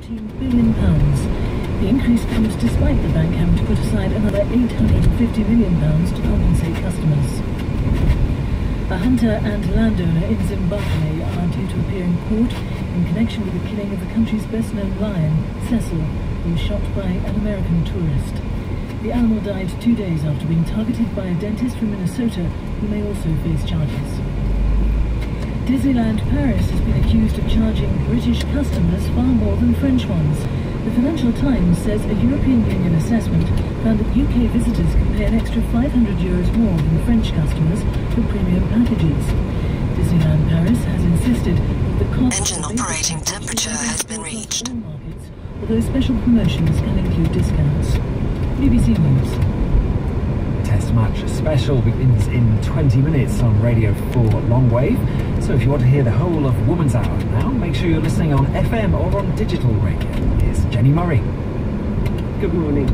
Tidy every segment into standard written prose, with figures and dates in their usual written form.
£14 billion. The increase comes despite the bank having to put aside another £850 million to compensate customers. A hunter and landowner in Zimbabwe are due to appear in court in connection with the killing of the country's best-known lion, Cecil, who was shot by an American tourist. The animal died 2 days after being targeted by a dentist from Minnesota who may also face charges. Disneyland Paris has been accused of charging British customers far more than French ones. The Financial Times says a European Union assessment found that UK visitors can pay an extra €500 more than French customers for premium packages. Disneyland Paris has insisted that the cost engine operating temperature has been reached. Markets, although special promotions can include discounts. BBC News. Test Match Special begins in 20 minutes on Radio 4 Longwave. So if you want to hear the whole of Woman's Hour now, make sure you're listening on FM or on digital radio. Here's Jenny Murray. Good morning.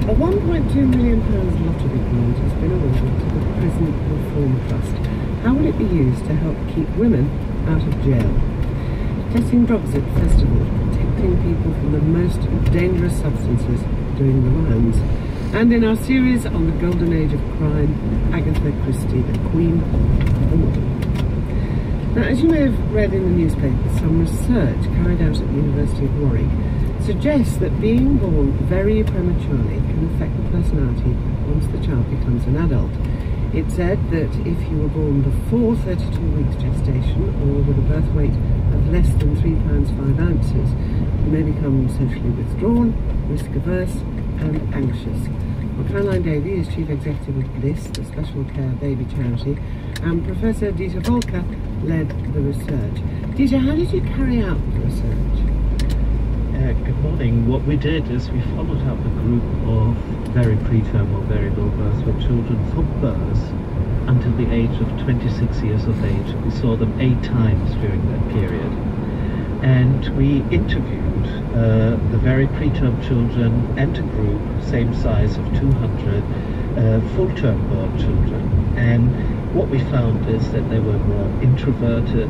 A £1.2 million lottery grant has been awarded to the Prison Reform Trust. How will it be used to help keep women out of jail? Testing drugs at festivals, protecting people from the most dangerous substances doing the rounds. And in our series on the golden age of crime, Agatha Christie, the Queen of the North. Now, as you may have read in the newspaper, some research carried out at the University of Warwick suggests that being born very prematurely can affect the personality once the child becomes an adult. It said that if you were born before 32 weeks gestation or with a birth weight of less than 3 pounds 5 ounces, you may become socially withdrawn, risk-averse and anxious. Well, Caroline Davey is Chief Executive of Bliss, the special care baby charity, and Professor Dieter Volker led the research. Dieter, how did you carry out the research? Good morning. What we did is we followed up a group of very preterm or very low births with children from birth until the age of 26 years of age. We saw them 8 times during that period. And we interviewed the very preterm children and a group, same size of 200, full-term born children. And what we found is that they were more introverted,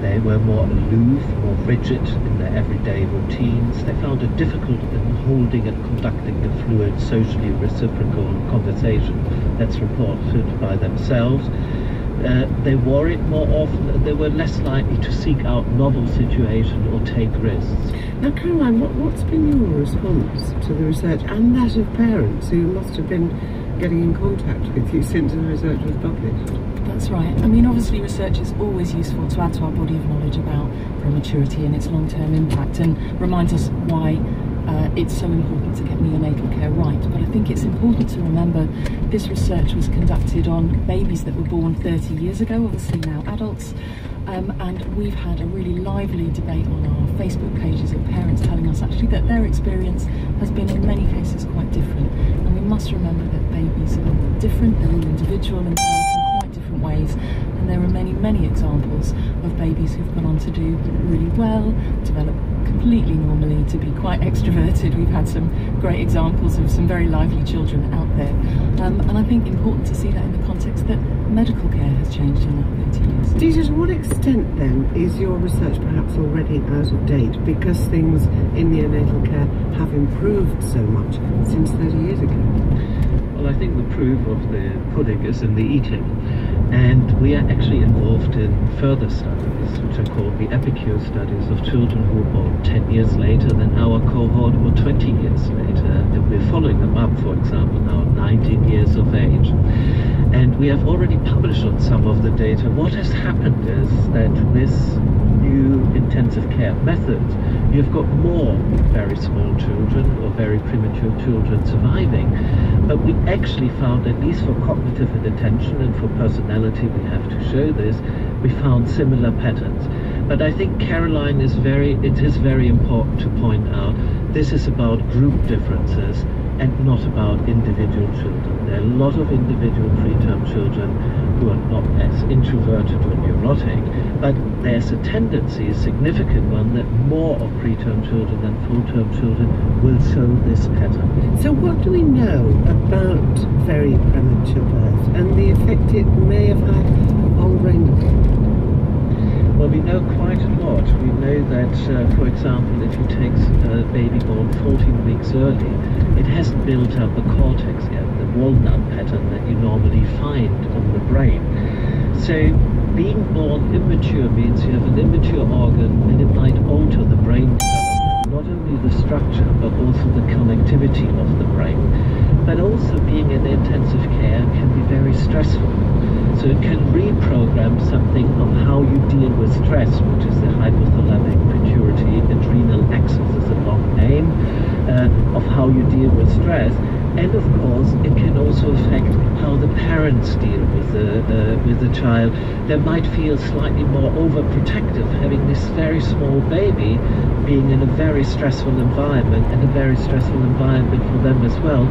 they were more aloof, more rigid in their everyday routines. They found it difficult in holding and conducting a fluid, socially reciprocal conversation that's reported by themselves. They worried more often, they were less likely to seek out novel situations or take risks. Now, Caroline, what's been your response to the research and that of parents who must have been getting in contact with you since the research was published? That's right. I mean, obviously research is always useful to add to our body of knowledge about prematurity and its long-term impact, and reminds us why it's so important to get neonatal care right. But I think it's important to remember this research was conducted on babies that were born 30 years ago, obviously now adults, and we've had a really lively debate on our Facebook pages of parents telling us actually that their experience has been in many cases quite different. And we must remember that babies are different, they're all individual and develop in quite different ways, and there are many, many examples of babies who've gone on to do really well, develop completely normally, to be quite extroverted. We've had some great examples of some very lively children out there, and I think important to see that in the context that medical care has changed in that 30 years. Dieter, to what extent then is your research perhaps already out of date because things in neonatal care have improved so much since 30 years ago? Well, I think the proof of the pudding is in the eating. And we are actually involved in further studies, which are called the Epicure studies of children who were born 10 years later than our cohort or 20 years later. And we're following them up, for example, now 19 years of age. And we have already published on some of the data. What has happened is that with new intensive care methods, you've got more very small children or very premature children surviving. But we actually found, at least for cognitive and attention and for personality, we have to show this, we found similar patterns. But I think Caroline is it is very important to point out this is about group differences and not about individual children. There are a lot of individual preterm children who are not as introverted or neurotic, but there's a tendency, a significant one, that more of preterm children than full-term children will show this pattern. So what do we know about very premature birth and the effect it may have had on brain development? Well, we know quite a lot. We know that, for example, if you take a baby born 14 weeks early, it hasn't built up the cortex yet, the walnut pattern that you normally find on the brain. So being born immature means you have an immature organ, and it might alter the brain development, not only the structure but also the connectivity of the brain. But also being in intensive care can be very stressful. So it can reprogram something of how you deal with stress, which is the hypothalamic pituitary adrenal axis, is a long name, of how you deal with stress. And of course, it can also affect how the parents deal with the child. They might feel slightly more overprotective, having this very small baby being in a very stressful environment, and a very stressful environment for them as well.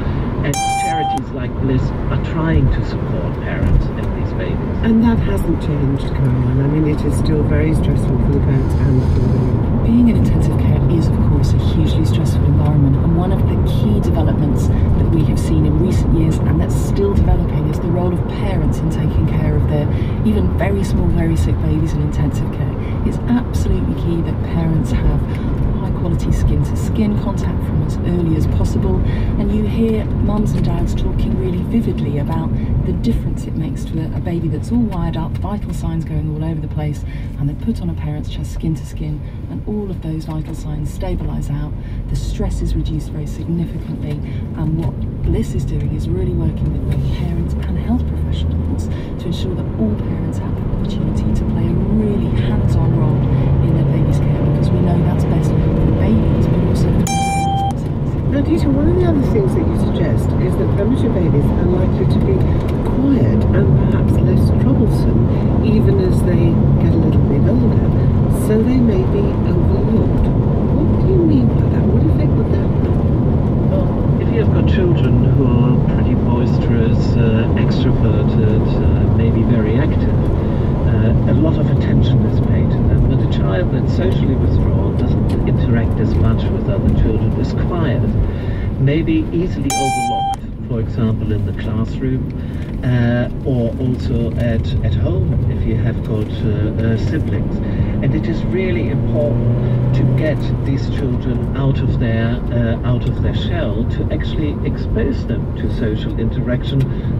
And charities like Bliss are trying to support parents and these babies. And that hasn't changed, Caroline. I mean, it is still very stressful for the parents and for the baby. Being in intensive care is, of course, a hugely stressful environment, and one of the key developments that we have seen in recent years, and that's still developing, is the role of parents in taking care of their even very small, very sick babies in intensive care. It's absolutely key that parents have high-quality skin-to-skin contact from as early as possible, and you hear mums and dads talking really vividly about the difference it makes to a baby that's all wired up, vital signs going all over the place, and they put on a parent's chest skin-to-skin, and all of those vital signs stabilise out, the stress is reduced very significantly, and what Bliss is doing is really working with both parents and health professionals to ensure that all parents have the opportunity to play a really hands-on role in their baby's care, because we know that's best for babies, but also for themselves. Now, Dieter, one of the other things that you suggest is that premature babies are likely to be quiet and perhaps less troublesome even as they get a little bit older, so they may be overlooked. What do you mean by that? What effect would that have? Well, if you've got children who are pretty boisterous, extroverted, maybe very active, a lot of attention is paid to them. But a child that's socially withdrawn, doesn't interact as much with other children, is quiet, maybe easily overlooked, for example in the classroom, or also at home if you have got siblings. And it is really important to get these children out of their shell, to actually expose them to social interaction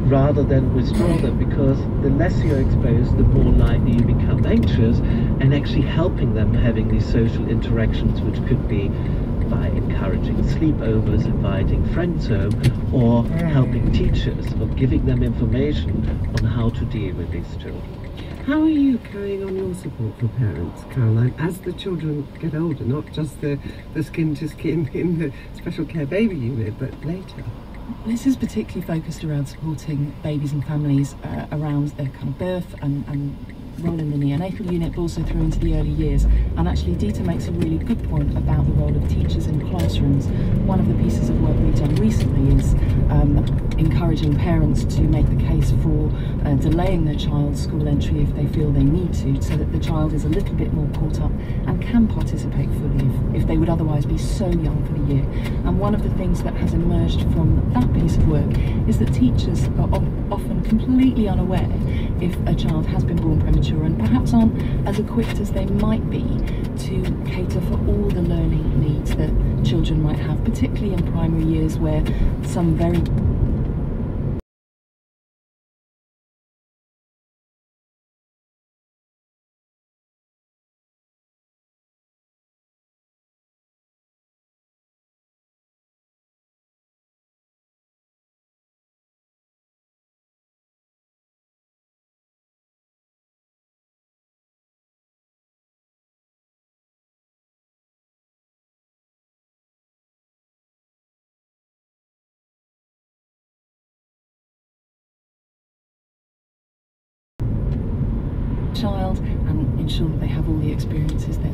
rather than withdraw them, because the less you're exposed, the more likely you become anxious, and actually helping them having these social interactions, which could be by encouraging sleepovers, inviting friends home, or helping teachers, or giving them information on how to deal with these children. How are you carrying on your support for parents, Caroline, as the children get older, not just the skin-to-skin in the special care baby unit, but later? This is particularly focused around supporting babies and families around their kind of birth and role in the neonatal unit, but also through into the early years. And actually Dieter makes a really good point about the role of teachers in classrooms. One of the pieces of work we've done recently is encouraging parents to make the case for delaying their child's school entry if they feel they need to, so that the child is a little bit more caught up and can participate fully if they would otherwise be so young for the year. And one of the things that has emerged from that piece of work is that teachers are often completely unaware if a child has been born premature, and perhaps aren't as equipped as they might be to cater for all the learning needs that children might have, particularly in primary years where some very child, and ensure that they have all the experiences that